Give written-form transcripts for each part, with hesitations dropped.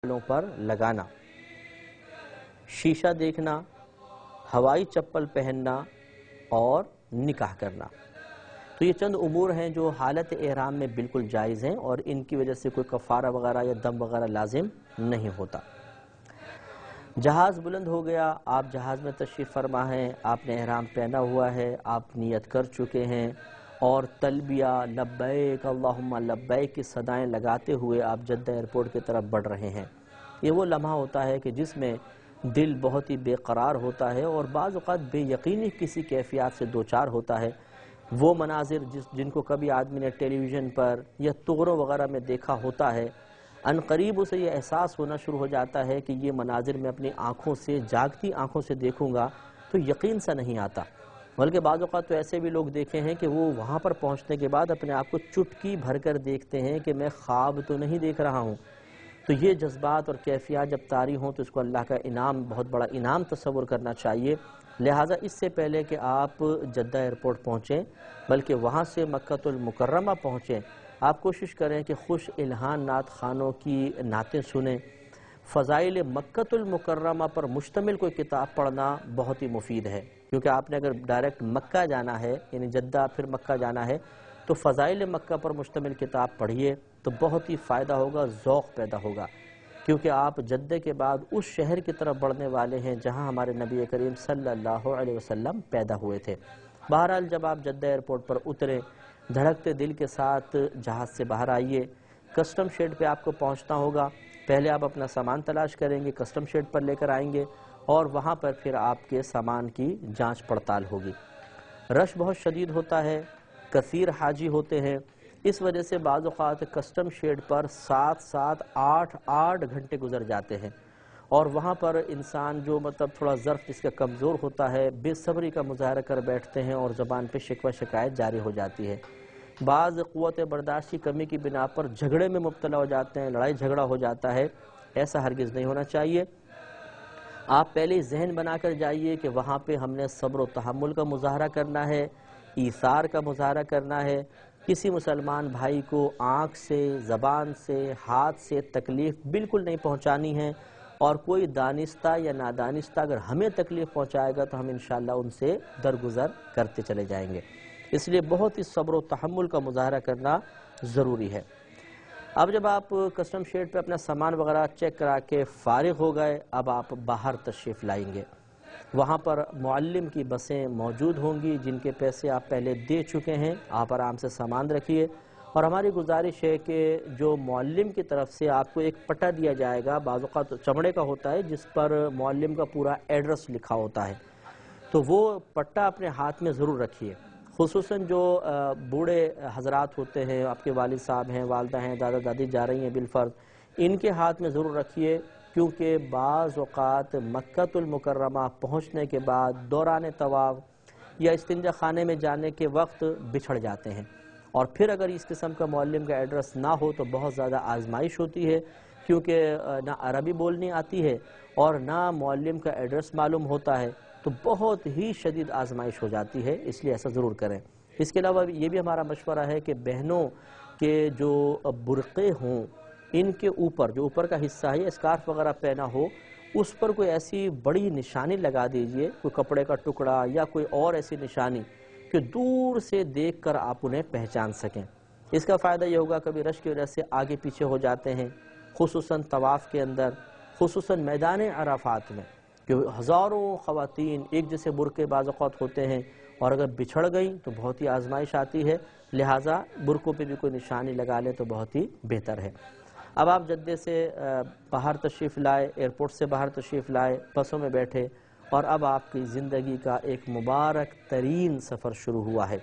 بالوں پر لگانا، شیشہ دیکھنا، ہوائی چپل پہننا اور نکاح کرنا۔ تو یہ چند امور ہیں جو حالت احرام میں بالکل جائز ہیں اور ان کی وجہ سے کوئی کفارہ وغیرہ یا دم وغیرہ لازم نہیں ہوتا۔ جہاز بلند ہو گیا، آپ جہاز میں تشریف فرما ہیں، آپ نے احرام پہنا ہوا ہے، آپ نیت کر چکے ہیں اور تلبیہ لبیک اللہم لبیک کی صدائیں لگاتے ہوئے آپ جدہ ایئرپورٹ کی طرف بڑھ رہے ہیں۔ یہ وہ لمحہ ہوتا ہے کہ جس میں دل بہت ہی بے قرار ہوتا ہے اور بعض اوقات بے یقینی کسی کیفیات سے دوچار ہوتا ہے۔ وہ مناظر جن کو کبھی آدمی نے ٹیلی ویژن پر یا تغروں وغیرہ میں دیکھا ہوتا ہے، ان قریب اسے یہ احساس ہونا شروع ہو جاتا ہے کہ یہ مناظر میں اپنی آنکھوں سے، جاگتی آنکھوں سے دیکھوں گا تو یقین سا نہیں آتا۔ بلکہ بعض اوقات تو ایسے بھی لوگ دیکھے ہیں کہ وہ وہاں پر پہنچنے کے بعد اپنے آپ کو چٹکی بھر کر دیکھتے ہیں کہ میں خواب تو نہیں دیکھ رہا ہوں۔ تو یہ جذبات اور کیفیات جب طاری ہوں تو اس کو اللہ کا انعام، بہت بڑا انعام تصور کرنا چاہیے۔ لہٰذا اس سے پہلے کہ آپ جدہ ایئرپورٹ پہنچیں بلکہ وہاں سے مکہ المکرمہ پہنچیں، آپ کوشش کریں کہ خوش الہان نعت خوانوں کی نعتیں سنیں۔ فضائل مکہ المکرمہ پر مشتمل کوئی کتاب پڑھنا بہت ہی مفید ہے، کیونکہ آپ نے اگر ڈائریکٹ مکہ جانا ہے، یعنی جدہ پھر مکہ جانا ہے، تو فضائل مکہ پر مشتمل کتاب پڑھیے تو بہت ہی فائدہ ہوگا، ذوق پیدا ہوگا، کیونکہ آپ جدہ کے بعد اس شہر کی طرف بڑھنے والے ہیں جہاں ہمارے نبی کریم صلی اللہ علیہ وسلم پیدا ہوئے تھے۔ بہرحال جب آپ جدہ ایئرپورٹ پر اتریں، دھڑکتے دل کے ساتھ جہاز سے باہر آئیے، کسٹم شیڈ پہ آپ کو پہنچنا ہوگا۔ پہلے آپ اپنا سامان تلاش کریں گے، کسٹم شیڈ پر لے کر آئیں گے اور وہاں پر پھر آپ کے سامان کی جانچ پڑتال ہوگی۔ رش بہت شدید ہوتا ہے، کثیر حاجی ہوتے ہیں، اس وجہ سے بعض اوقات کسٹم شیڈ پر 7 گھنٹے گزر جاتے ہیں اور وہاں پر انسان جو تھوڑا ظرف جس کا کمزور ہوتا ہے، بے صبری کا مظاہرہ کر بیٹھتے ہیں اور زبان پہ شکوہ شکایت جاری ہو جاتی ہے۔ بعض قوت برداشت کی کمی کی بنا پر جھگڑے میں مبتلا ہو جاتے ہیں، لڑائی جھگڑا ہو جاتا ہے، ایسا ہرگز نہیں ہونا چاہیے۔ آپ پہلے ہی ذہن بنا کر جائیے کہ وہاں پہ ہم نے صبر و تحمل کا مظاہرہ کرنا ہے، ایثار کا مظاہرہ کرنا ہے، کسی مسلمان بھائی کو آنکھ سے، زبان سے، ہاتھ سے تکلیف بالکل نہیں پہنچانی ہے، اور کوئی دانستہ یا نادانستہ اگر ہمیں تکلیف پہنچائے گا تو ہم انشاءاللہ ان سے درگزر کرتے چلے جائیں گے۔ اس لیے بہت ہی صبر و تحمل کا مظاہرہ کرنا ضروری ہے۔ اب جب آپ کسٹم شیڈ پہ اپنا سامان وغیرہ چیک کرا کے فارغ ہو گئے، اب آپ باہر تشریف لائیں گے۔ وہاں پر معلم کی بسیں موجود ہوں گی جن کے پیسے آپ پہلے دے چکے ہیں، آپ آرام سے سامان رکھیے، اور ہماری گزارش ہے کہ جو معلم کی طرف سے آپ کو ایک پٹا دیا جائے گا، بعض اوقات چمڑے کا ہوتا ہے جس پر معلم کا پورا ایڈریس لکھا ہوتا ہے، تو وہ پٹا اپنے ہاتھ میں ضرور رکھیے۔ خصوصاً جو بوڑھے حضرات ہوتے ہیں، آپ کے والد صاحب ہیں، والدہ ہیں، دادا دادی جا رہی ہیں بالفرض، ان کے ہاتھ میں ضرور رکھیے، کیونکہ بعض اوقات مکہ المکرمہ پہنچنے کے بعد دوران طواف یا استنجا خانے میں جانے کے وقت بچھڑ جاتے ہیں، اور پھر اگر اس قسم کا معلم کا ایڈریس نہ ہو تو بہت زیادہ آزمائش ہوتی ہے، کیونکہ نہ عربی بولنی آتی ہے اور نہ معلم کا ایڈریس معلوم ہوتا ہے، تو بہت ہی شدید آزمائش ہو جاتی ہے، اس لیے ایسا ضرور کریں۔ اس کے علاوہ یہ بھی ہمارا مشورہ ہے کہ بہنوں کے جو برقعے ہوں، ان کے اوپر جو اوپر کا حصہ ہے، اسکارف وغیرہ پہنا ہو، اس پر کوئی ایسی بڑی نشانی لگا دیجئے، کوئی کپڑے کا ٹکڑا یا کوئی اور ایسی نشانی کہ دور سے دیکھ کر آپ انہیں پہچان سکیں۔ اس کا فائدہ یہ ہوگا کبھی رش کی وجہ سے آگے پیچھے ہو جاتے ہیں، خصوصاً طواف کے اندر، خصوصاً میدان عرفات میں، کہ ہزاروں خواتین ایک جیسے برقعے بعض اوقات ہوتے ہیں اور اگر بچھڑ گئیں تو بہت ہی آزمائش آتی ہے، لہٰذا برقعوں پہ بھی کوئی نشانی لگا لیں تو بہت ہی بہتر ہے۔ اب آپ جدہ سے باہر تشریف لائے، ایئرپورٹ سے باہر تشریف لائے، بسوں میں بیٹھے، اور اب آپ کی زندگی کا ایک مبارک ترین سفر شروع ہوا ہے۔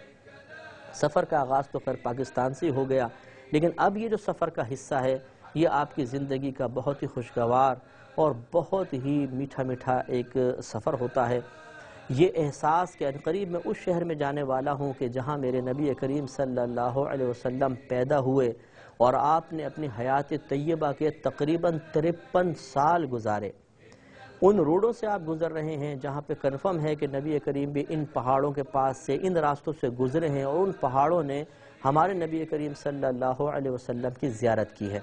سفر کا آغاز تو خیر پاکستان سے ہو گیا، لیکن اب یہ جو سفر کا حصہ ہے یہ آپ کی زندگی کا بہت ہی خوشگوار اور بہت ہی میٹھا میٹھا ایک سفر ہوتا ہے۔ یہ احساس کہ عنقریب میں اس شہر میں جانے والا ہوں کہ جہاں میرے نبی کریم صلی اللہ علیہ وسلم پیدا ہوئے اور آپ نے اپنی حیات طیبہ کے تقریباً 53 سال گزارے، ان روڈوں سے آپ گزر رہے ہیں جہاں پہ کنفرم ہے کہ نبی کریم بھی ان پہاڑوں کے پاس سے، ان راستوں سے گزرے ہیں، اور ان پہاڑوں نے ہمارے نبی کریم صلی اللہ علیہ وسلم کی زیارت کی ہے۔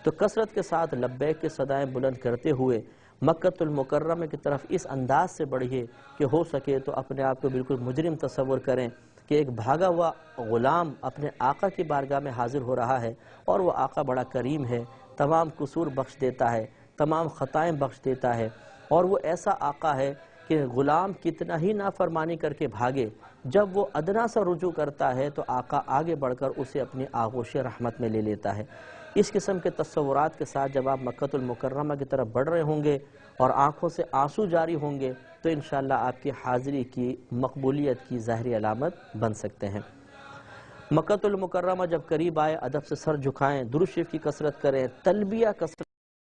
تو کثرت کے ساتھ لبیک کے صدائیں بلند کرتے ہوئے مکۃ المکرمہ کی طرف اس انداز سے بڑھیے کہ ہو سکے تو اپنے آپ کو بالکل مجرم تصور کریں کہ ایک بھاگا ہوا غلام اپنے آقا کی بارگاہ میں حاضر ہو رہا ہے، اور وہ آقا بڑا کریم ہے، تمام قصور بخش دیتا ہے، تمام خطائیں بخش دیتا ہے، اور وہ ایسا آقا ہے کہ غلام کتنا ہی نافرمانی کر کے بھاگے، جب وہ ادنا سا رجوع کرتا ہے تو آقا آگے بڑھ کر اسے اپنی آغوش رحمت میں لے لیتا ہے۔ اس قسم کے تصورات کے ساتھ جب آپ مکۃ المکرمہ کی طرف بڑھ رہے ہوں گے اور آنکھوں سے آنسو جاری ہوں گے تو انشاءاللہ آپ کی حاضری کی مقبولیت کی ظاہری علامت بن سکتے ہیں۔ مکۃ المکرمہ جب قریب آئے ادب سے سر جھکائیں، درود شریف کی کثرت کریں، تلبیہ کثرت